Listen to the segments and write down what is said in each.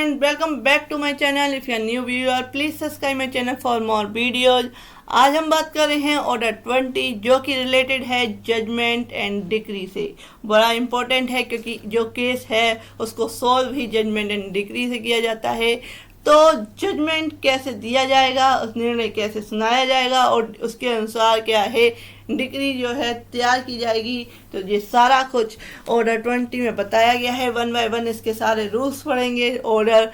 friends, welcome back to my channel. If you are new viewer, please subscribe my channel for more videos. आज हम बात कर रहे हैं ऑर्डर 20 जो कि रिलेटेड है जजमेंट एंड डिक्री से। बड़ा इम्पोर्टेंट है क्योंकि जो केस है उसको सॉल्व ही जजमेंट एंड डिक्री से किया जाता है। तो जजमेंट कैसे दिया जाएगा, उस निर्णय कैसे सुनाया जाएगा और उसके अनुसार क्या है डिक्री जो है तैयार की जाएगी। तो ये सारा कुछ ऑर्डर 20 में बताया गया है। 1 बाय 1 इसके सारे रूल्स पढ़ेंगे ऑर्डर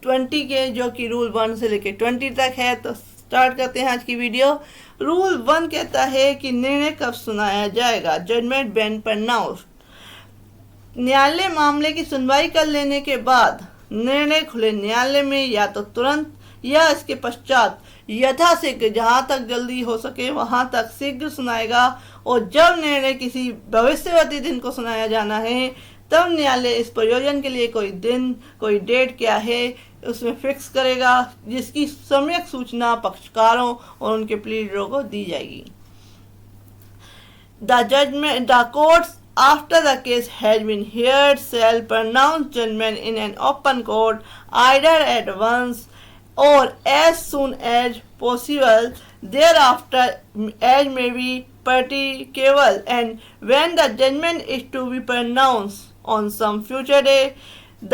20 के, जो कि रूल 1 से लेकर 20 तक है। तो स्टार्ट करते हैं आज की वीडियो। रूल 1 कहता है कि निर्णय कब सुनाया जाएगा। Judgment when pronounced. न्यायालय मामले की सुनवाई कर लेने के बाद निर्णय खुले न्यायालय में या तो तुरंत या इसके पश्चात यथाशीघ्र, जहाँ तक जल्दी हो सके वहाँ तक शीघ्र सुनाएगा। और जब निर्णय किसी भविष्यवर्ती दिन को सुनाया जाना है तब न्यायालय इस प्रयोजन के लिए कोई दिन, कोई डेट क्या है उसमें फिक्स करेगा, जिसकी सम्यक सूचना पक्षकारों और उनके प्लीडरों को दी जाएगी। The courts after the case has been heard shall pronounce judgment in an open court either at once or as soon as possible thereafter as may be practicable, and when the judgment is to be pronounced on some future day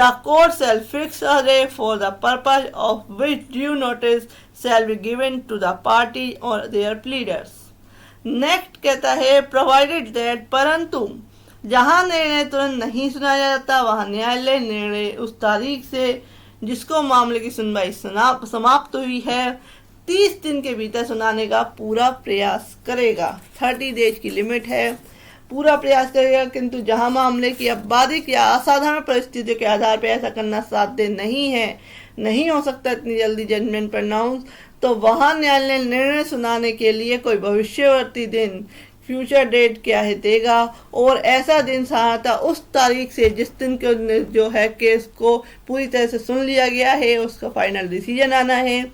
the court shall fix a day for the purpose of which due notice shall be given to the party or their pleaders. Next कहता है provided that, परंतु जहां निर्णय तुरंत नहीं सुनाया जाता वहां न्यायालय निर्णय उस तारीख से जिसको मामले की सुनवाई समाप्त हुई है 30 दिन के भीतर सुनाने का पूरा प्रयास करेगा। 30 डेज की लिमिट है, पूरा प्रयास करेगा। किंतु जहां मामले की आपराधिक या असाधारण परिस्थितियों के आधार पर ऐसा करना साध्य नहीं है, नहीं हो सकता इतनी जल्दी जजमेंट प्रोनाउंस, तो वहां न्यायालय निर्णय सुनाने के लिए कोई भविष्यवर्ती दिन, फ्यूचर डेट क्या है देगा। और ऐसा दिन सहायता उस तारीख से जिस दिन को जो है केस को पूरी तरह से सुन लिया गया है, उसका फाइनल डिसीजन आना है,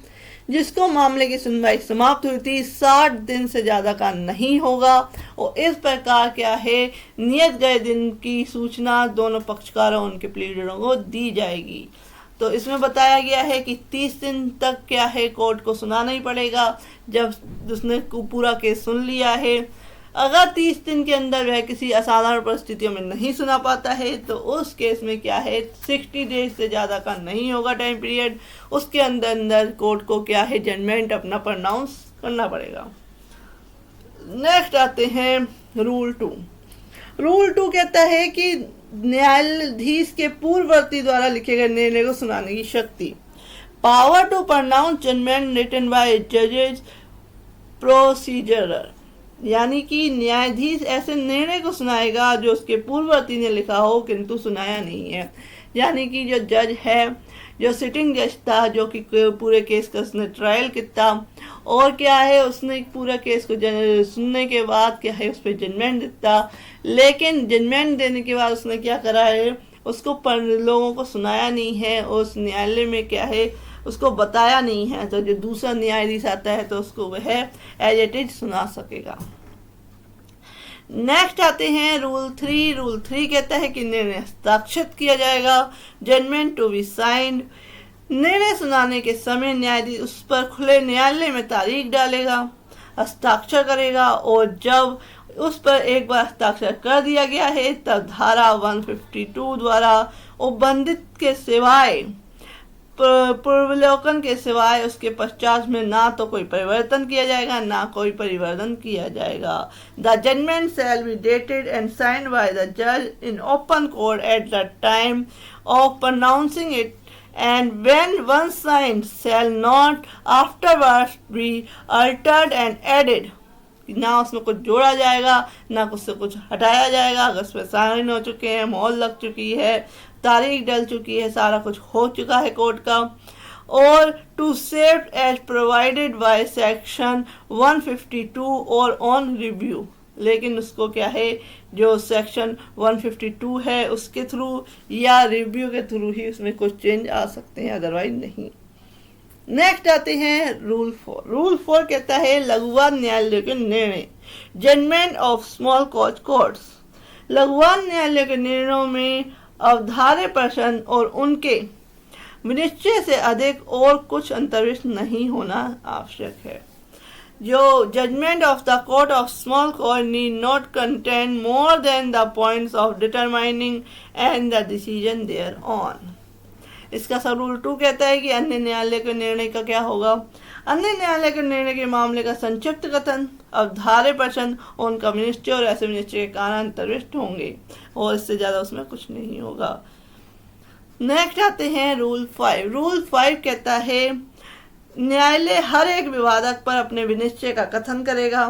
जिसको मामले की सुनवाई समाप्त हुई थी 60 दिन से ज़्यादा का नहीं होगा। और इस प्रकार क्या है नियत गए दिन की सूचना दोनों पक्षकारों उनके प्लीडरों को दी जाएगी। तो इसमें बताया गया है कि 30 दिन तक क्या है कोर्ट को सुनाना ही पड़ेगा जब उसने पूरा केस सुन लिया है। अगर 30 दिन के अंदर वह किसी असाधारण परिस्थितियों में नहीं सुना पाता है तो उस केस में क्या है 60 डेज से ज़्यादा का नहीं होगा टाइम पीरियड, उसके अंदर कोर्ट को क्या है जजमेंट अपना प्रोनाउंस करना पड़ेगा। नेक्स्ट आते हैं रूल 2। रूल 2 कहता है कि न्यायाधीश के पूर्ववर्ती द्वारा लिखे गए निर्णय को सुनाने की शक्ति। Power to pronounce judgment written by जजेस प्रोसीजरर, यानी कि न्यायाधीश ऐसे निर्णय को सुनाएगा जो उसके पूर्ववर्ती ने लिखा हो किंतु सुनाया नहीं है। यानी कि जो जज है, जो सिटिंग जज था, जो कि पूरे केस का उसने ट्रायल किया और क्या है उसने पूरा केस को सुनने के बाद क्या है उस पर जजमेंट देता, लेकिन जजमेंट देने के बाद उसने क्या करा है उसको लोगों को सुनाया नहीं है, उस न्यायालय में क्या है उसको बताया नहीं है। तो जो दूसरा न्यायाधीश आता है तो उसको वह एज इट इज सुना सकेगा। नेक्स्ट आते हैं रूल 3। रूल 3 कहता है कि निर्णय हस्ताक्षरित किया जाएगा। Judgment to be signed. निर्णय सुनाने के समय न्यायाधीश उस पर खुले न्यायालय में तारीख डालेगा, हस्ताक्षर करेगा और जब उस पर एक बार हस्ताक्षर कर दिया गया है तब धारा 152 द्वारा उपबंधित के सिवाय पूर्वावलोकन के सिवाय उसके पश्चात में ना तो कोई परिवर्तन किया जाएगा ना कोई परिवर्तन किया जाएगा। The judgement shall be dated and signed by the जज in open court at the time of pronouncing it and when once signed shall not afterwards be altered and added. ना उसमें कुछ जोड़ा जाएगा ना उससे कुछ हटाया जाएगा। अगर उसमें साइन हो चुके हैं, मोहर लग चुकी है, तारीख डल चुकी है, सारा कुछ हो चुका है कोर्ट का। और to save as provided by section 152 और ऑन रिव्यू, लेकिन उसको क्या है जो सेक्शन 152 है उसके थ्रू या रिव्यू के थ्रू ही उसमें कुछ चेंज आ सकते हैं, अदरवाइज नहीं। नेक्स्ट आते हैं रूल 4। रूल 4 कहता है लघुवाद न्यायालय के निर्णय। Judgement of small cause courts. लघुवाद न्यायालय के निर्णयों में अवधार्य प्रश्न और उनके विनिश्चय से अधिक और कुछ अंतर्विष्ट नहीं होना आवश्यक है। जो judgment of the court of small court need not contain more than the points of determining and the decision thereon. इसका सब रूल 2 कहता है कि अन्य न्यायालय के निर्णय का क्या होगा। अन्य न्यायालय के निर्णय के मामले का संक्षिप्त कथन, अवधार्य प्रश्न, उनका विनिश्चय और ऐसे विनिश्चय के कारण अंतर्विष्ट होंगे और इससे ज़्यादा उसमें कुछ नहीं होगा। नेक्स्ट आते हैं रूल 5। रूल 5 कहता है न्यायालय हर एक विवादक पर अपने विनिश्चय का कथन करेगा।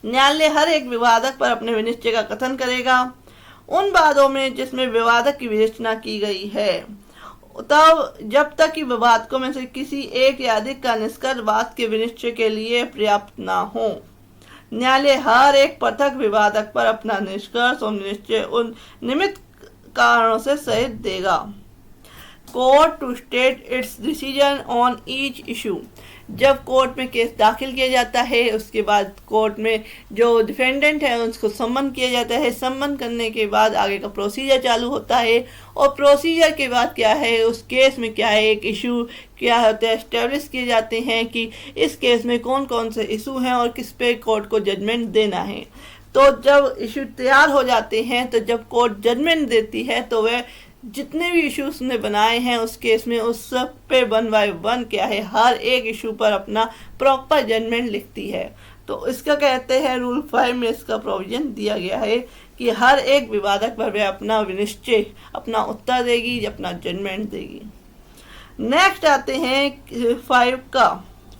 न्यायालय हर एक विवादक पर अपने विनिश्चय का कथन करेगा उन वादों में जिसमें विवादक की विवेचना की गई है, तब जब तक कि विवादकों में से किसी एक या अधिक का निष्कर्ष वाद के विनिश्चय के लिए पर्याप्त ना हो। न्यायालय हर एक पृथक विवादक पर अपना निष्कर्ष और निश्चय उन निमित्त कारणों से सहित देगा। Court to state its decision on each issue. जब कोर्ट में केस दाखिल किया जाता है उसके बाद कोर्ट में जो डिफेंडेंट है उसको सम्मन किया जाता है। सम्मन करने के बाद आगे का प्रोसीजर चालू होता है और प्रोसीजर के बाद क्या है, उस केस में क्या है, एक इशू क्या होता है, एस्टेब्लिश किए जाते हैं कि इस केस में कौन कौन से इशू हैं और किस पे कोर्ट को जजमेंट देना है। तो जब इशू तैयार हो जाते हैं तो जब कोर्ट जजमेंट देती है तो वह जितने भी इशू उसने बनाए हैं उस केस में उस सब पे 1 बाय 1 क्या है, हर एक इशू पर अपना प्रॉपर जजमेंट लिखती है। तो इसका कहते हैं रूल 5 में इसका प्रोविजन दिया गया है कि हर एक विवादक पर वह अपना विनिश्चय, अपना उत्तर देगी, अपना जजमेंट देगी। नेक्स्ट आते हैं 5 का।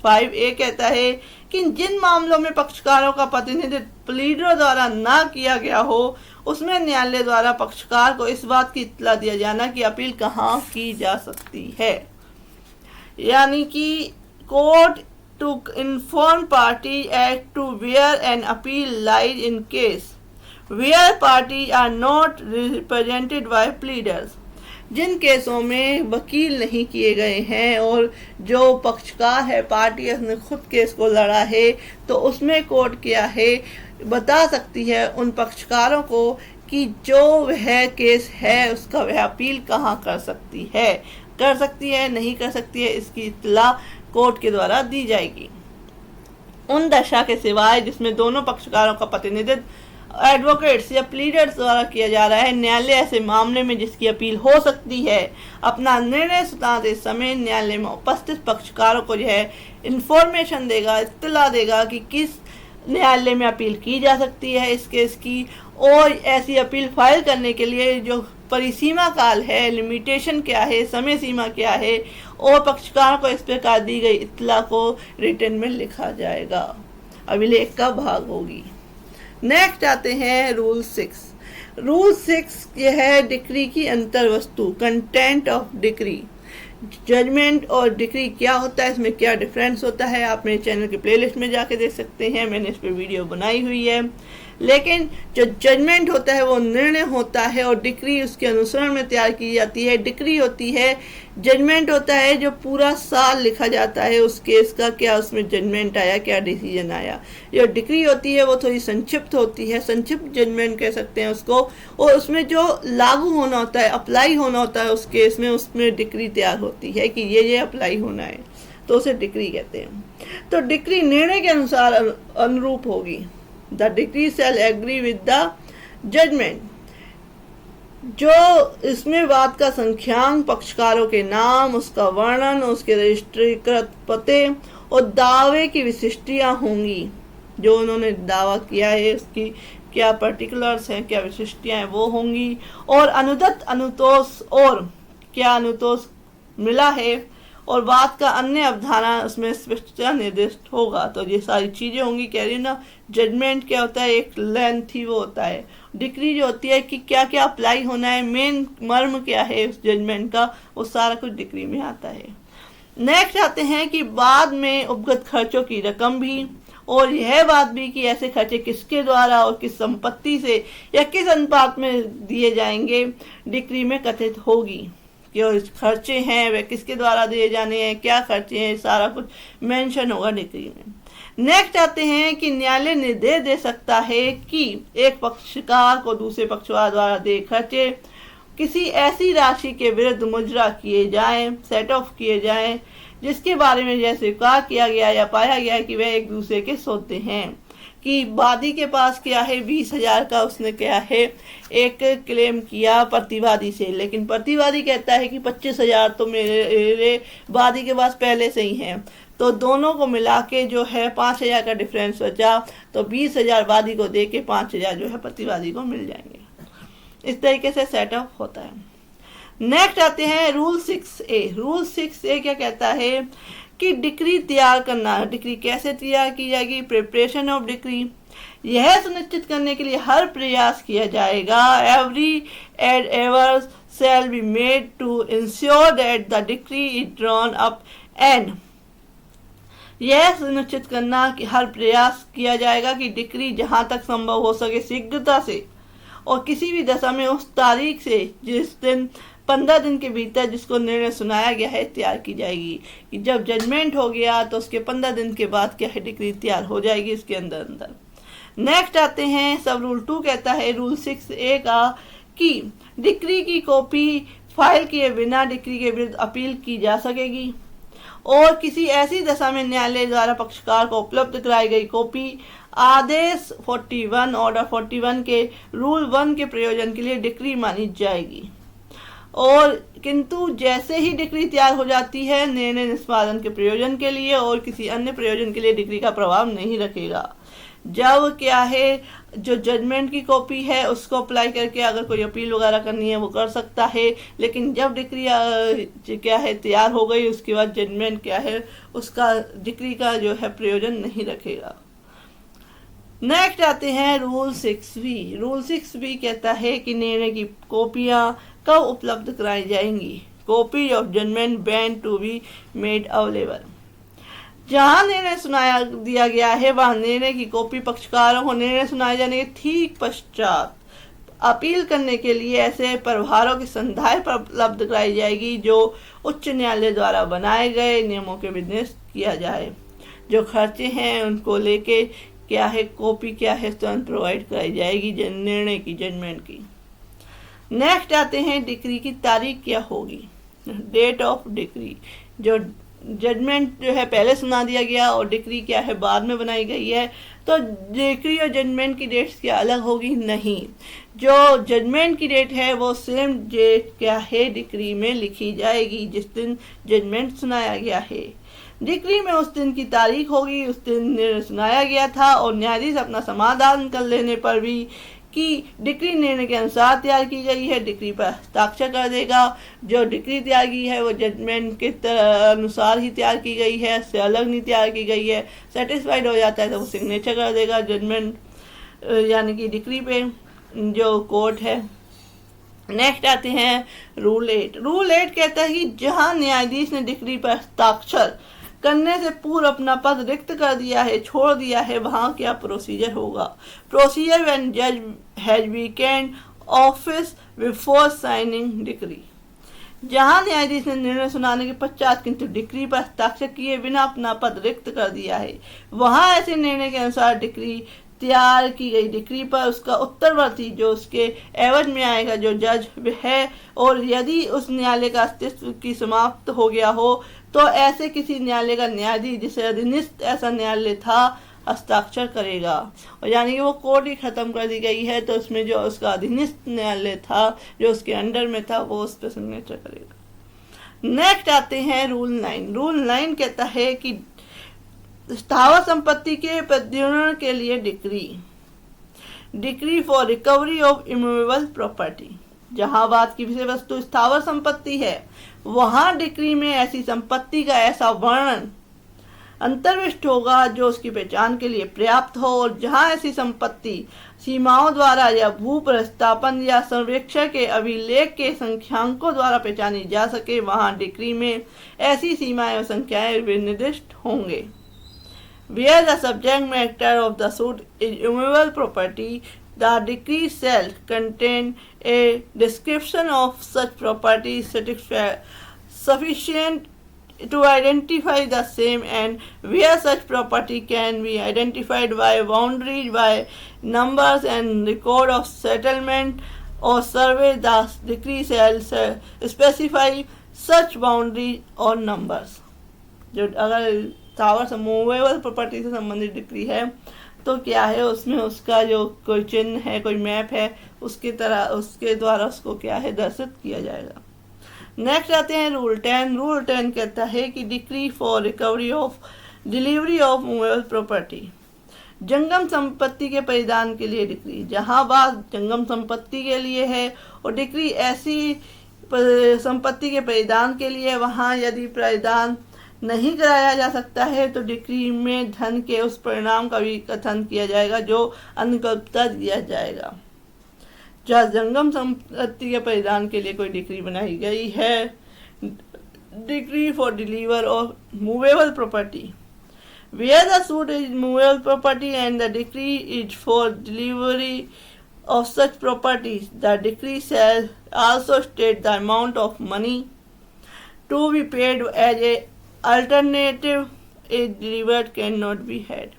5A कहता है कि जिन मामलों में पक्षकारों का प्रतिनिधित्व प्लीडरों द्वारा ना किया गया हो उसमें न्यायालय द्वारा पक्षकार को इस बात की इत्तला दिया जाना कि अपील कहाँ की जा सकती है। यानी कि court to inform party as to where an appeal lies in case where party are not represented by pleaders. जिन केसों में वकील नहीं किए गए हैं और जो पक्षकार है पार्टी उसने खुद केस को लड़ा है तो उसमें कोर्ट क्या है बता सकती है उन पक्षकारों को कि जो वह केस है उसका वह अपील कहाँ कर सकती है नहीं कर सकती है, इसकी इत्तला कोर्ट के द्वारा दी जाएगी। उन दशा के सिवाय जिसमें दोनों पक्षकारों का प्रतिनिधित्व एडवोकेट्स या प्लीडर्स द्वारा किया जा रहा है, न्यायालय ऐसे मामले में जिसकी अपील हो सकती है अपना निर्णय सुनाते समय न्यायालय में उपस्थित पक्षकारों को जो है इंफॉर्मेशन देगा, इत्तला देगा कि किस न्यायालय में अपील की जा सकती है इस केस की, और ऐसी अपील फाइल करने के लिए जो परिसीमा काल है, लिमिटेशन क्या है, समय सीमा क्या है, और पक्षकारों को इस प्रकार दी गई इत्तला को रिटन में लिखा जाएगा। अभिलेख का भाग होगी। नेक्स्ट आते हैं रूल 6। रूल 6 यह है डिक्री की अंतर वस्तु, कंटेंट ऑफ डिक्री। जजमेंट और डिक्री क्या होता है, इसमें क्या डिफरेंस होता है, आप मेरे चैनल की प्लेलिस्ट में जाके देख सकते हैं, मैंने इस पर वीडियो बनाई हुई है। लेकिन जो जजमेंट होता है वो निर्णय होता है और डिक्री उसके अनुसरण में तैयार की जाती है। डिक्री होती है, जजमेंट होता है जो पूरा साल लिखा जाता है उस केस का, क्या उसमें जजमेंट आया, क्या डिसीजन आया। जो डिक्री होती है वो थोड़ी संक्षिप्त होती है, संक्षिप्त जजमेंट कह सकते हैं उसको, और उसमें जो लागू होना होता है, अप्लाई होना होता है उस केस में, उसमें डिक्री तैयार होती है कि ये अप्लाई होना है, तो उसे डिक्री कहते हैं। तो डिक्री निर्णय के अनुसार अनुरूप होगी। The decree shall agree with the judgment. जो इसमें वाद का संख्यांक, पक्षकारों के नाम, उसका वर्णन, उसके रजिस्ट्रीकृत पते और दावे की विशिष्टियां होंगी। जो उन्होंने दावा किया है उसकी क्या पर्टिकुलर्स हैं, क्या विशिष्टियां हैं वो होंगी। और अनुदत्त अनुतोष और क्या अनुतोष मिला है और बात का अन्य अवधारणा उसमें स्पष्टता निर्दिष्ट होगा। तो ये सारी चीज़ें होंगी। कह रही ना, जजमेंट क्या होता है, एक लेंथ ही वो होता है। डिक्री जो होती है कि क्या क्या अप्लाई होना है, मेन मर्म क्या है उस जजमेंट का, वो सारा कुछ डिक्री में आता है। नेक्स्ट आते हैं कि बाद में उपगत खर्चों की रकम भी, और यह बात भी कि ऐसे खर्चे किसके द्वारा और किस संपत्ति से या किस अनुपात में दिए जाएंगे, डिक्री में कथित होगी। जो खर्चे हैं वे किसके द्वारा दिए जाने हैं, क्या खर्चे हैं, सारा कुछ मेंशन होगा डिक्री में। नेक्स्ट आते हैं कि न्यायालय निर्देश दे सकता है कि एक पक्षकार को दूसरे पक्षकार द्वारा देय खर्चे किसी ऐसी राशि के विरुद्ध मुजरा किए जाएं, सेट ऑफ किए जाएं, जिसके बारे में यह स्वीकार किया गया या पाया गया कि वह एक दूसरे के सौदे हैं। कि वादी के पास क्या है 20,000 का उसने क्या है एक क्लेम किया प्रतिवादी से, लेकिन प्रतिवादी कहता है कि 25,000 तो मेरे वादी के पास पहले से ही हैं, तो दोनों को मिला के जो है 5,000 का डिफरेंस बचा, तो 20,000 वादी को दे के 5,000 जो है प्रतिवादी को मिल जाएंगे। इस तरीके से सेटअप होता है। नेक्स्ट आते हैं रूल 6A। रूल 6A क्या कहता है कि डिक्री तैयार करना। डिक्री कैसे तैयार की जाएगी? प्रिपरेशन ऑफ डिक्री, यह सुनिश्चित करने के लिए हर प्रयास किया जाएगा, every averse shall be made to ensure that the decree is drawn up and यह सुनिश्चित करना कि हर प्रयास किया जाएगा कि डिक्री जहां तक संभव हो सके शीघ्रता से और किसी भी दशा में उस तारीख से जिस दिन 15 दिन के भीतर जिसको निर्णय सुनाया गया है तैयार की जाएगी। कि जब जजमेंट हो गया तो उसके 15 दिन के बाद क्या है डिक्री तैयार हो जाएगी इसके अंदर। नेक्स्ट आते हैं सब रूल 2 कहता है रूल 6A का कि डिक्री की कॉपी फाइल किए बिना डिक्री के विरुद्ध अपील की जा सकेगी और किसी ऐसी दशा में न्यायालय द्वारा पक्षकार को उपलब्ध कराई गई कॉपी आदेश 41 ऑर्डर 41 के रूल 1 के प्रयोजन के लिए डिक्री मानी जाएगी। और किंतु जैसे ही डिक्री तैयार हो जाती है निर्णय निष्पादन के प्रयोजन के लिए और किसी अन्य प्रयोजन के लिए डिक्री का प्रभाव नहीं रखेगा। जब क्या है जो जजमेंट की कॉपी है उसको अप्लाई करके अगर कोई अपील वगैरह करनी है वो कर सकता है, लेकिन जब डिक्री क्या है तैयार हो गई उसके बाद जजमेंट क्या है उसका डिक्री का जो है प्रयोजन नहीं रखेगा। नेक्स्ट आते हैं रूल 6B। रूल 6B कहता है कि निर्णय की कॉपियां कब उपलब्ध कराई जाएंगी। Copy of judgment when to be made available. जहां निर्णय सुनाया दिया गया है वहां निर्णय की कॉपी पक्षकारों को निर्णय सुनाए जाने के ठीक पश्चात अपील करने के लिए ऐसे प्रभारों की संधाय पर उपलब्ध कराई जाएगी जो उच्च न्यायालय द्वारा बनाए गए नियमों के विनिर्देश किया जाए। जो खर्चे हैं उनको लेके क्या है कॉपी क्या है तुरंत प्रोवाइड कराई जाएगी निर्णय की जजमेंट की। नेक्स्ट आते हैं डिक्री की तारीख क्या होगी, डेट ऑफ डिक्री। जो जजमेंट जो है पहले सुना दिया गया और डिक्री क्या है बाद में बनाई गई है, तो डिक्री और जजमेंट की डेट्स क्या अलग होगी? नहीं, जो जजमेंट की डेट है वो सेम डेट क्या है डिक्री में लिखी जाएगी जिस दिन जजमेंट सुनाया गया है। डिक्री में उस दिन की तारीख होगी, उस दिन निर्णय सुनाया गया था और न्यायाधीश अपना समाधान कर लेने पर भी कि डिक्री निर्णय के अनुसार तैयार की गई है डिक्री पर हस्ताक्षर कर देगा। जो डिक्री तैयार की है वो जजमेंट के अनुसार ही तैयार की गई है, इससे अलग नहीं तैयार की गई है। सेटिस्फाइड हो जाता है तो वो सिग्नेचर कर देगा जजमेंट यानी कि डिक्री पे जो कोर्ट है। नेक्स्ट आते हैं रूल 8। रूल 8 कहता है कि जहां न्यायाधीश ने डिक्री पर हस्ताक्षर करने से पूर्व अपना पद रिक्त कर दिया है छोड़ दिया है वहां क्या प्रोसीजर होगा। प्रोसीजर व्हेन जज has vacant office before signing decree. जहां न्यायाधीश ने निर्णय सुनाने के पश्चात किंतु डिक्री पर हस्ताक्षर किए बिना अपना पद रिक्त कर दिया है वहां ऐसे निर्णय के अनुसार डिक्री तैयार की गई डिक्री पर उसका उत्तरवर्ती जो उसके एवज में आएगा जो जज है, और यदि उस न्यायालय का अस्तित्व की समाप्त हो गया हो तो ऐसे किसी न्यायालय का न्यायाधीश जिसे अधीनस्थ ऐसा न्यायालय था हस्ताक्षर करेगा। और यानी कि वो कोर्ट ही खत्म कर दी गई है तो उसमें जो उसका अधीनस्थ न्यायालय था जो उसके अंडर में था वो उस पर सिग्नेचर करेगा। नेक्स्ट आते हैं रूल 9। रूल 9 कहता है कि स्थावर संपत्ति के प्रत्युन्नयन के लिए decree for recovery of immovable property. जहां बात की विषय वस्तु स्थावर संपत्ति है वहां डिक्री में ऐसी संपत्ति का ऐसा वर्णन अंतर्विष्ट होगा जो उसकी पहचान के लिए पर्याप्त हो, और जहां ऐसी संपत्ति सीमाओं द्वारा या भू प्रस्थापन या सर्वेक्षण के अभिलेख के संख्यांकों द्वारा पहचानी जा सके वहां डिक्री में ऐसी सीमाएं और संख्याएं निर्दिष्ट होंगे। Where the subject matter of the suit is immovable property, the decree shall contain a description of such property sufficient to identify the same and where such property can be identified by boundaries, by numbers and record of settlement or survey, the decree shall specify such boundaries or numbers. जो अगर tower से movable property से संबंधित decree है तो क्या है, उसमें उसका जो कोई चिन्ह है, कोई मैप है, उसकी तरह उसके द्वारा उसको क्या है दर्शित किया जाएगा। नेक्स्ट आते हैं रूल 10। रूल 10 कहता है कि decree for recovery of delivery of movable property, जंगम संपत्ति के परिधान के लिए डिक्री। जहाँ बात जंगम संपत्ति के लिए है और डिक्री ऐसी संपत्ति के परिधान के लिए, वहाँ यदि परिधान नहीं कराया जा सकता है तो डिक्री में धन के उस परिणाम का भी कथन किया जाएगा जो अनुकल्पता दिया जाएगा। जहाँ जंगम संपत्ति के परिधान के लिए कोई डिक्री बनाई गई है, decree for deliver of movable property, where the suit is movable property and the decree is for delivery of such properties, the decree shall also state the amount of money to be paid as a alternative a delivered cannot be had।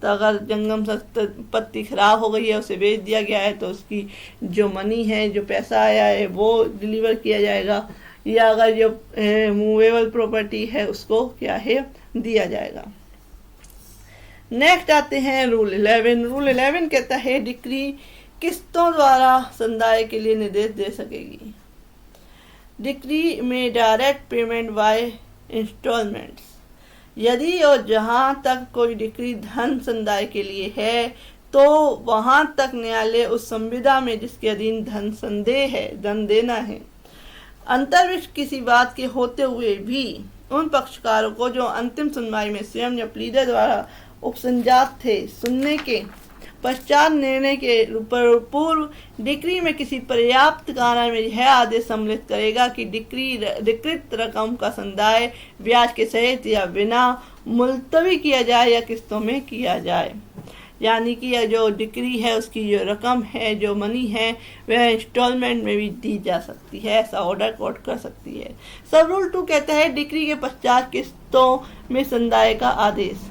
तो अगर जंगम संपत्ति खराब हो गई है, उसे बेच दिया गया है, तो उसकी जो मनी है, जो पैसा आया है, वो डिलीवर किया जाएगा, या अगर जो मूवेबल प्रॉपर्टी है उसको क्या है दिया जाएगा। नेक्स्ट आते हैं रूल 11। रूल 11 कहता है डिक्री किस्तों द्वारा संदाय के लिए निर्देश दे सकेगी। डिक्री में डायरेक्ट पेमेंट बाय इंस्टॉलमेंट्स, यदि और जहाँ तक कोई डिक्री धन संदाय के लिए है तो वहाँ तक न्यायालय उस संविदा में जिसके अधीन धन संदेह है, धन देना है, अंतर्विष्ट किसी बात के होते हुए भी उन पक्षकारों को जो अंतिम सुनवाई में स्वयं या प्लीडर द्वारा उपसंजात थे, सुनने के पश्चात निर्णय के पूर्व डिक्री में किसी पर्याप्त कारण में यह आदेश सम्मिलित करेगा कि डिक्रीत रकम का संदाय ब्याज के सहित या बिना मुलतवी किया जाए या किस्तों में किया जाए। यानी कि यह जो डिक्री है उसकी जो रकम है, जो मनी है, वह इंस्टॉलमेंट में भी दी जा सकती है, ऐसा ऑर्डर कोर्ट कर सकती है। सब रूल 2 कहता है डिक्री के पश्चात किस्तों में संदाय का आदेश।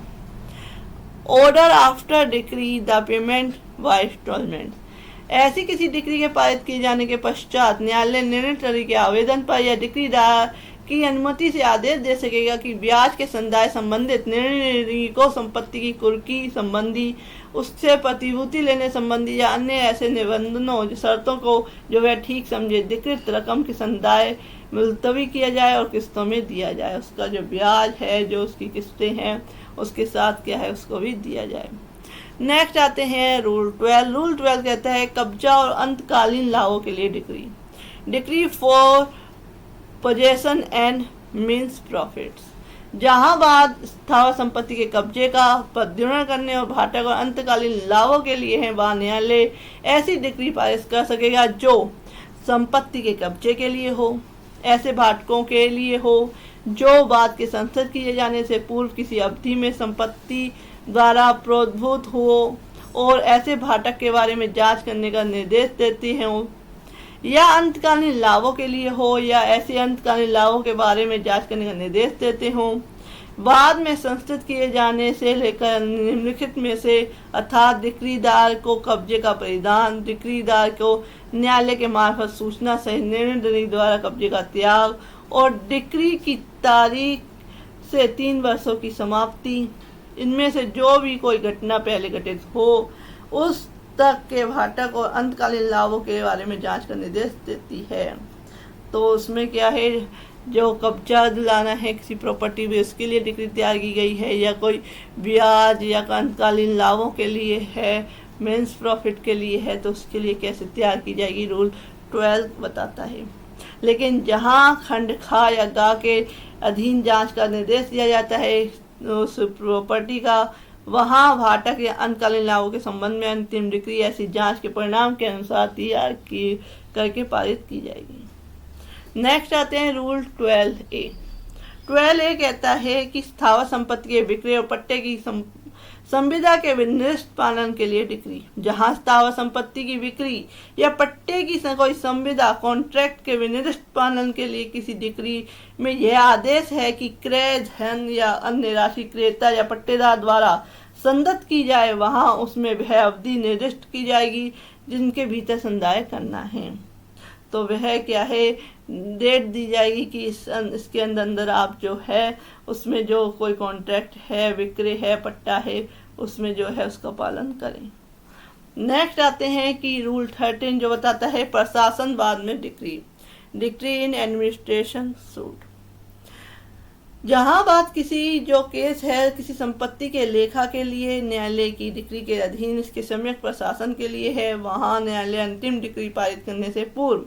Order after decree the payment by instalment, ऐसी किसी डिक्री के पारित किए जाने के पश्चात न्यायालय निर्णय के आवेदन पर या डिक्रीदार की अनुमति से आदेश दे सकेगा कि ब्याज के संदाय संबंधित निर्णय को संपत्ति की कुर्की संबंधी, उससे प्रतिभूति लेने संबंधी या अन्य ऐसे निबंधनों शर्तों को जो वह ठीक समझे डिक्रीत रकम की संदाय मुलतवी किया जाए और किस्तों में दिया जाए। उसका जो ब्याज है, जो उसकी किस्तें हैं, उसके साथ क्या है उसको भी दिया जाए। नेक्स्ट आते हैं रूल 12। रूल 12 कहता है कब्जा और अंतकालीन लाभों के लिए decree. Decree for possession and means profits, जहां बात स्थावर संपत्ति के कब्जे का प्रद्युमन करने और भाटक और अंतकालीन लाभों के लिए है, वहां न्यायालय ऐसी डिक्री पारित कर सकेगा जो संपत्ति के कब्जे के लिए हो, ऐसे भाटकों के लिए हो जो बाद के संसद किए जाने से पूर्व किसी अवधि में संपत्ति द्वारा प्रोद्भूत हो और ऐसे भाटक के बारे में जांच करने का निर्देश देती हैं, या अंतकालीन लाभों के लिए हो या ऐसे अंतकालीन लाभों के बारे में जांच करने का निर्देश देते हों, बाद में संस्थित किए जाने से लेकर निम्नलिखित में से अर्थात डिक्रीदार को कब्जे का परिधान, डिक्रीदार को न्यायालय के मार्फत सूचना सहित निर्णय द्वारा कब्जे का त्याग और डिक्री की तारीख से 3 वर्षों की समाप्ति, इनमें से जो भी कोई घटना पहले घटित हो उस तक के भाटक और अंतकालीन लाभों के बारे में जांच का निर्देश देती है। तो उसमें क्या है, जो कब्जा दिलाना है किसी प्रॉपर्टी में उसके लिए डिक्री तैयार की गई है, या कोई ब्याज या अंतकालीन लाभों के लिए है, मीन्स प्रॉफिट के लिए है, तो उसके लिए कैसे तैयार की जाएगी रूल 12 बताता है। लेकिन जहां खंड खा या गा के अधीन जांच का निर्देश दिया जाता है उस प्रॉपर्टी का, वहां भाटक या अंतकालीन लाभों के संबंध में अंतिम डिक्री ऐसी जांच के परिणाम के अनुसार तैयार की करके पारित की जाएगी। नेक्स्ट आते हैं रूल 12A। 12A कहता है कि स्थावर संपत्ति के विक्रय और पट्टे की संविदा के विनिर्दिष्ट पालन के लिए डिक्री। जहां स्थावर संपत्ति की बिक्री या पट्टे की कोई संविदा कॉन्ट्रैक्ट के विनिर्दिष्ट पालन के लिए किसी डिक्री में यह आदेश है कि क्रय धन या अन्य राशि क्रेता या पट्टेदार द्वारा संदत्त की जाए, वहां उसमें वह अवधि निर्दिष्ट की जाएगी जिनके भीतर संदाय करना है। तो वह क्या है, डेट दी जाएगी कि इसके अंदर आप जो है उसमें जो कोई कॉन्ट्रैक्ट है, विक्रय है, पट्टा है, उसमें जो है उसका पालन करें। नेक्स्ट आते हैं कि रूल 13 जो बताता है प्रशासन बाद में decree. Decree in administration suit. जहां बात किसी जो केस है किसी संपत्ति के लेखा के लिए न्यायालय की डिक्री के अधीन इसके सम्यक प्रशासन के लिए है, वहां न्यायालय अंतिम डिक्री पारित करने से पूर्व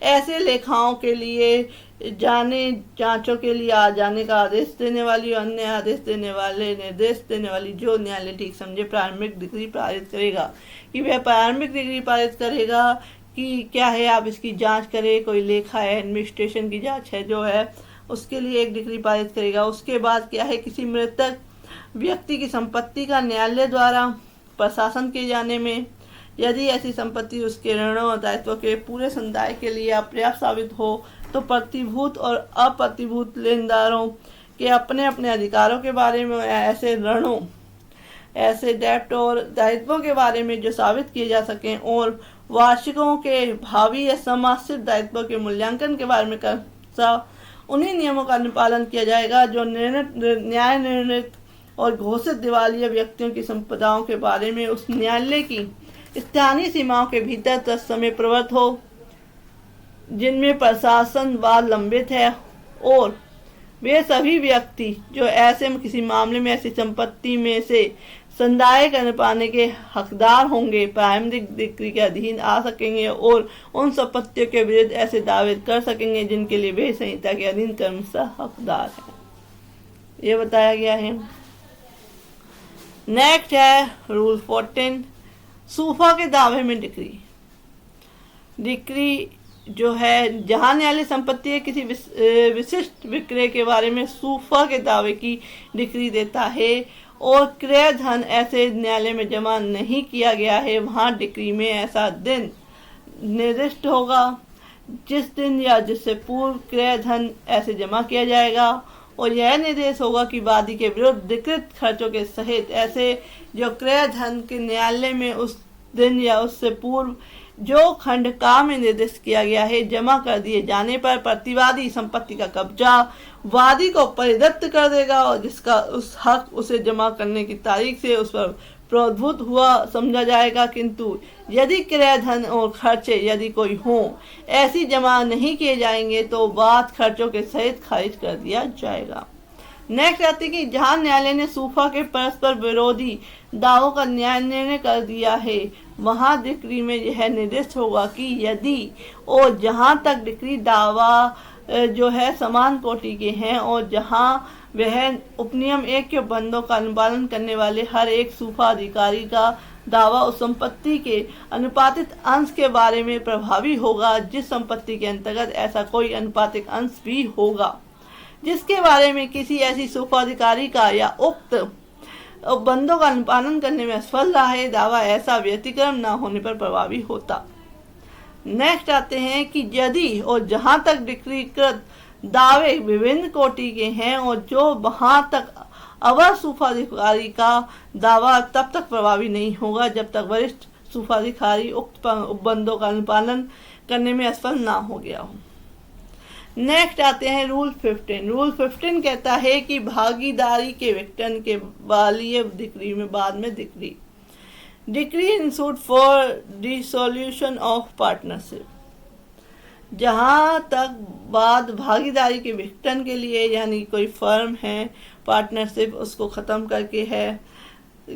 ऐसे लेखाओं के लिए जांचों के लिए आ जाने का आदेश देने वाली और अन्य आदेश देने वाले निर्देश देने वाली जो न्यायालय ठीक समझे प्रारंभिक डिग्री पारित करेगा। कि वह प्रारंभिक डिग्री पारित करेगा कि क्या है, आप इसकी जांच करें, कोई लेखा है, एडमिनिस्ट्रेशन की जांच है जो है उसके लिए एक डिग्री पारित करेगा। उसके बाद क्या है, किसी मृतक व्यक्ति की संपत्ति का न्यायालय द्वारा प्रशासन किए जाने में यदि ऐसी संपत्ति उसके ऋणों और दायित्वों के पूरे समुदाय के लिए अपर्याप्त साबित हो तो प्रतिभूत और अप्रतिभूत लेनदारों के अपने अपने अधिकारों के बारे में, ऐसे ऋणों, ऐसे डेब्ट और दायित्वों के बारे में जो साबित किए जा सकें और वार्षिकों के भावी या समाश्रित दायित्वों के मूल्यांकन के बारे में उन्हीं नियमों का अनुपालन किया जाएगा जो न्याय निर्णित और घोषित दिवालिया व्यक्तियों की संपदाओं के बारे में उस न्यायालय की स्थानीय सीमाओं के भीतर तत्समय प्रवृत्त हो, जिनमें प्रशासन वाद लंबित है, और वे सभी व्यक्ति जो ऐसे किसी मामले में ऐसी संपत्ति में से संदाय कर पाने के हकदार होंगे प्रारंभिक डिक्री के अधीन आ सकेंगे और उन संपत्तियों के विरुद्ध ऐसे दावे कर सकेंगे जिनके लिए वे संहिता के अधीन क्रमशः हकदार हैं। ये बताया गया है। नेक्स्ट है रूल 14 सूफा के दावे में डिक्री। डिक्री जो है जहां न्यायालय संपत्ति के किसी विशिष्ट विक्रय के बारे में सूफा के दावे की डिक्री देता है और क्रय धन ऐसे न्यायालय में जमा नहीं किया गया है, वहां डिक्री में ऐसा दिन निर्दिष्ट होगा जिस दिन या जिससे पूर्व क्रय धन ऐसे जमा किया जाएगा और यह निर्देश होगा कि वादी के विरुद्ध अधिकृत खर्चों के सहित ऐसे जो क्रय धन के न्यायालय में उस दिन या उससे पूर्व जो खंड का में निर्दिष्ट किया गया है जमा कर दिए जाने पर प्रतिवादी संपत्ति का कब्जा वादी को परिदत्त कर देगा और जिसका उस हक उसे जमा करने की तारीख से उस पर प्रभुत्व हुआ समझा जाएगा, किंतु यदि क्रय धन और खर्चे यदि कोई हो ऐसी जमा नहीं किए जाएंगे तो बाद खर्चों के सहित खारिज कर दिया जाएगा। नेक्स्ट आती है कि जहां न्यायालय ने सूफा के परस्पर विरोधी दावों का न्याय निर्णय कर दिया है वहां डिक्री में यह निर्दिष्ट होगा कि यदि और जहां तक डिक्री दावा जो है समान कोटि के हैं और जहां वह उपनियम 1 के बंदों का अनुपालन करने वाले हर एक सूफा अधिकारी का दावा उस संपत्ति के अनुपातिक अंश के बारे में प्रभावी होगा जिस संपत्ति के अंतर्गत ऐसा कोई अनुपातिक अंश भी होगा जिसके बारे में किसी ऐसी सूफाधिकारी का या उक्त बंदों का अनुपालन करने में असफल रहा है, दावा ऐसा व्यतिक्रम न होने पर प्रभावी होता। नेक्स्ट आते हैं कि यदि और जहां तक डिक्रीकृत दावे विभिन्न कोटि के हैं और जो वहां तक अवर सूफाधिकारी का दावा तब तक प्रभावी नहीं होगा जब तक वरिष्ठ सूफाधिकारी उक्त बंदों का अनुपालन करने में असफल ना हो गया हो। नेक्स्ट आते हैं रूल 15। रूल 15 कहता है कि भागीदारी के विघटन के वाली डिक्री में बाद में decree in suit for dissolution of partnership. जहां तक बात भागीदारी के विघटन के लिए यानी कोई फर्म है पार्टनरशिप उसको ख़त्म करके है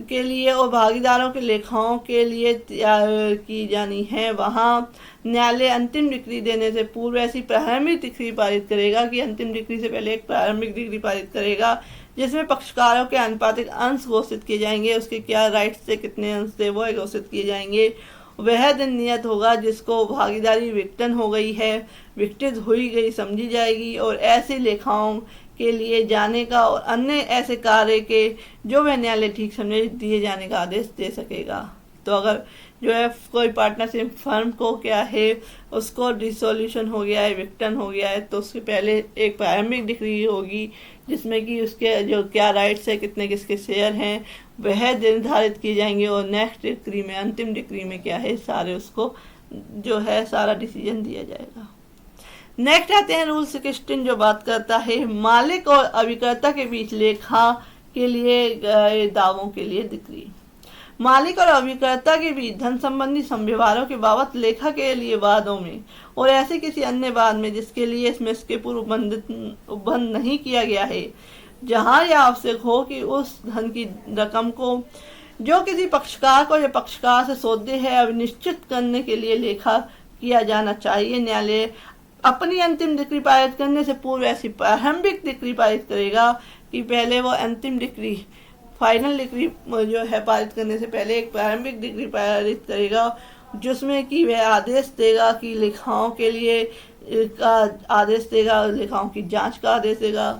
के लिए और भागीदारों के लेखाओं के लिए की जानी है, वहां न्यायालय अंतिम डिक्री देने से पूर्व ऐसी प्रारंभिक डिक्री पारित करेगा कि अंतिम डिक्री से पहले एक प्रारंभिक डिक्री पारित करेगा जिसमें पक्षकारों के अनुपातिक अंश घोषित किए जाएंगे, उसके क्या राइट्स थे कितने अंश थे वो घोषित किए जाएंगे। वह दिन नियत होगा जिसको भागीदारी विघटन हो गई है विघटित हुई गई समझी जाएगी और ऐसे लेखाओं के लिए जाने का और अन्य ऐसे कार्य के जो वह न्यायालय ठीक समझे दिए जाने का आदेश दे सकेगा। तो अगर जो है कोई पार्टनरशिप फर्म को क्या है उसको डिसोल्यूशन हो गया है, इविक्टन हो गया है, तो उसके पहले एक प्रारंभिक डिक्री होगी जिसमें कि उसके जो क्या राइट्स है, कितने किसके शेयर हैं, वह निर्धारित किए जाएंगे और नेक्स्ट डिक्री में, अंतिम डिक्री में क्या है सारे उसको जो है सारा डिसीजन दिया जाएगा। नेक्स्ट आते हैं रूल 16 जो बात करता है मालिक और अभिकर्ता के बीच लेखा के लिए दावों के लिए डिक्री। मालिक और अभिकर्ता के बीच धन संबंधी संव्यवहारों के बाबत लेखा के लिए वादों में और ऐसे किसी अन्य वाद में जिसके लिए इसमें इसके पूर्व उपबंध नहीं किया गया है, जहां यह आवश्यक हो कि उस धन की रकम को जो किसी पक्षकार को या पक्षकार से सौदे है अनिश्चित करने के लिए लेखा किया जाना चाहिए, न्यायालय अपनी अंतिम डिक्री पारित करने से पूर्व ऐसी प्रारंभिक डिक्री पारित करेगा कि पहले वो अंतिम डिक्री फाइनल डिक्री जो है पारित करने से पहले एक प्रारंभिक डिक्री पारित करेगा जिसमें कि वह आदेश देगा कि लेखाओं के लिए का आदेश देगा, लेखाओं की जांच का आदेश देगा,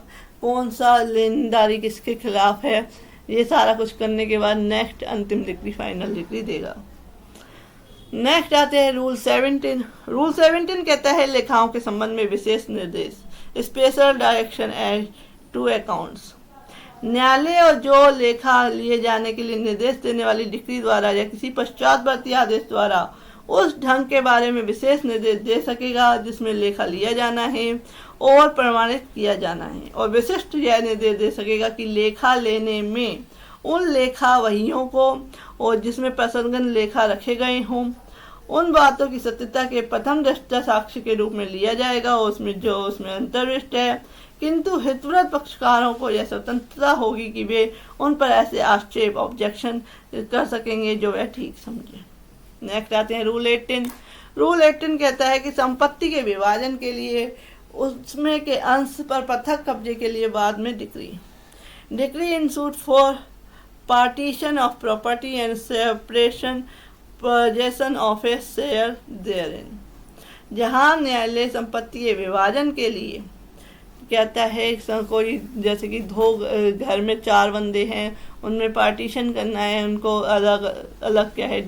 कौन सा लेनदारी किसके खिलाफ है, ये सारा कुछ करने के बाद नेक्स्ट अंतिम डिक्री फाइनल डिक्री देगा। नेक्स्ट आते हैं रूल 17। रूल 17 कहता है लेखाओं के संबंध में विशेष निर्देश, special direction as to accounts. न्यायालय और जो लेखा लिए जाने के लिए निर्देश देने वाली डिक्री द्वारा या किसी पश्चातवर्ती आदेश द्वारा उस ढंग के बारे में विशेष निर्देश दे सकेगा जिसमें लेखा लिया जाना है और प्रमाणित किया जाना है, और विशिष्ट यह निर्देश दे सकेगा कि लेखा लेने में उन लेखा वहियों को और जिसमें प्रसंगन लेखा रखे गए हों उन बातों की सत्यता के प्रथम दृष्टा साक्ष्य के रूप में लिया जाएगा और उसमें अंतर्विष्ट है, किंतु हितवृत्त पक्षकारों को यह स्वतंत्रता होगी कि वे उन पर ऐसे आक्षेप ऑब्जेक्शन कर सकेंगे जो वह ठीक समझे। नेक्स्ट आते हैं रूल 18। रूल 18 कहता है कि संपत्ति के विभाजन के लिए उसमें के अंश पर पृथक कब्जे के लिए बाद में decree in suit for partition of property and separation possession of A share therein. जहां न्यायालय संपत्ति के विभाजन के लिए कहता है कोई जैसे कि दो घर में 4 बंदे हैं उनमें पार्टीशन करना है, उनको अलग अलग क्या है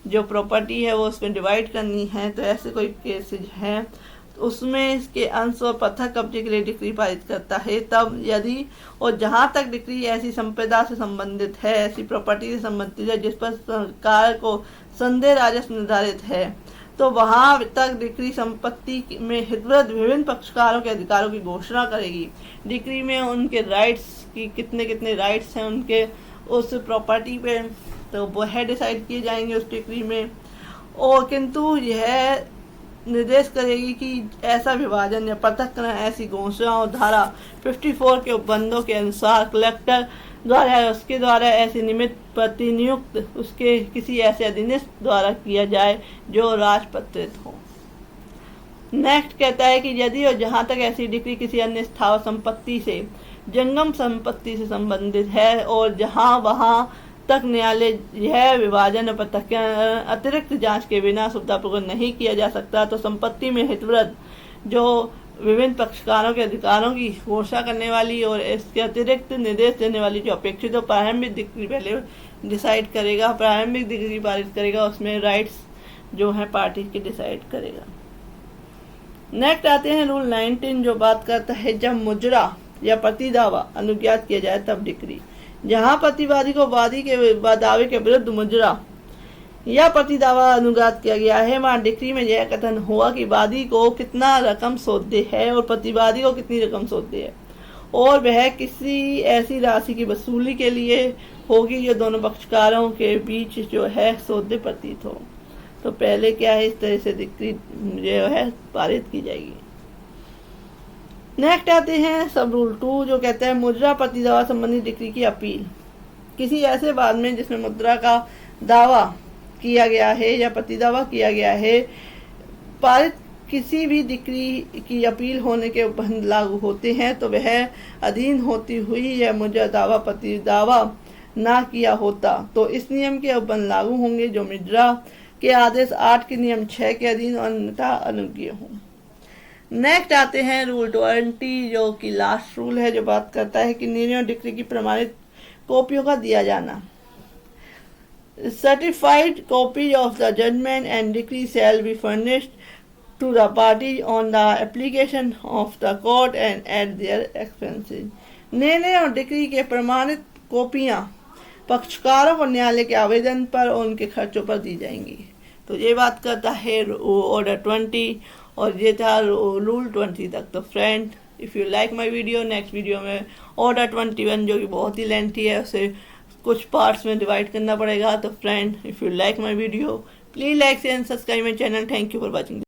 जो प्रॉपर्टी है वो उसमें डिवाइड करनी है, तो ऐसे कोई केसेज हैं तो उसमें इसके अंश और पृथक कब्जे के लिए डिक्री पारित करता है। तब यदि और जहां तक डिक्री ऐसी संपदा से संबंधित है, ऐसी प्रॉपर्टी से संबंधित है जिस पर सरकार को संदेह राजस्व निर्धारित है, तो वहां तक डिक्री संपत्ति में हितवृत्त विभिन्न पक्षकारों के अधिकारों की घोषणा करेगी। डिक्री में उनके राइट्स की कितने राइट्स हैं उनके उस प्रॉपर्टी पे, तो वह डिसाइड किए जाएंगे उस डिक्री में, और किंतु यह निर्देश करेगी कि ऐसा विभाजन या पृथक्करण ऐसी घोषणा और धारा 54 के उपबंधों के अनुसार कलेक्टर द्वारा या उसके द्वारा ऐसे निमित्त प्रतिनियुक्त उसके किसी ऐसे अधीनस्थ द्वारा किया जाए जो राजपत्रित हो। नेक्स्ट कहता है कि यदि और जहां तक ऐसी डिक्री किसी अन्य स्थावर संपत्ति से जंगम संपत्ति से संबंधित है और जहां वहां तक न्यायालय यह विभाजन और अतिरिक्त जांच के बिना सुविधापूर्वक नहीं किया जा सकता, तो संपत्ति में हितवृत्त जो विभिन्न पक्षकारों के अधिकारों की घोषणा करने वाली और इसके अतिरिक्त निर्देश देने वाली जो अपेक्षित हो प्रारंभिक डिक्री पहले डिसाइड करेगा, प्रारंभिक डिक्री पारित करेगा, उसमें राइट्स जो है पार्टी की डिसाइड करेगा। नेक्स्ट आते हैं रूल 19 जो बात करता है जब मुजरा या प्रतिदावा अनुज्ञात किया जाए तब डिक्री। जहां प्रतिवादी को वादी के दावे के विरुद्ध मुजरा या प्रतिदावा अनुज्ञात किया गया है, वहां डिक्री में यह कथन हुआ कि वादी को कितना रकम सौदे है और प्रतिवादी को कितनी रकम सौदे है, और वह किसी ऐसी राशि की वसूली के लिए होगी जो दोनों पक्षकारों के बीच जो है सौदे प्रतीत हो। तो पहले क्या है इस तरह से डिक्री जो है पारित की जाएगी। नेक्स्ट आते हैं सब रूल 2 जो कहता है मुद्रा प्रतिदावा संबंधी डिक्री की अपील। किसी ऐसे वाद में जिसमें मुद्रा का दावा किया गया है या प्रतिदावा किया गया है, पारित किसी भी डिक्री की अपील होने के उपबंध लागू होते हैं, तो वह अधीन होती हुई यह मुद्रा दावा प्रतिदावा ना किया होता तो इस नियम के उपबंध लागू होंगे जो मुद्रा के आदेश 8 के नियम 6 के अधीन अन्यथा अनुज्ञेय हों। नेक्स्ट आते हैं रूल 20, जो कि लास्ट रूल है, जो बात करता है कि निर्णय और डिक्री की प्रमाणित कॉपियों का दिया जाना। Certified copies of the judgment and decree shall be furnished to the parties on the application of the court and at their expenses. निर्णय और डिक्री के प्रमाणित कॉपियां पक्षकारों को न्यायालय के आवेदन पर और उनके खर्चों पर दी जाएंगी। तो ये बात करता है ऑर्डर 20, और ये था रूल 20 तक। तो friend, if you like my video, next video में ऑर्डर 21, जो कि बहुत ही लेंथी है, उसे कुछ पार्ट्स में डिवाइड करना पड़ेगा। तो friend, if you like my video, please like and subscribe my channel. Thank you for watching.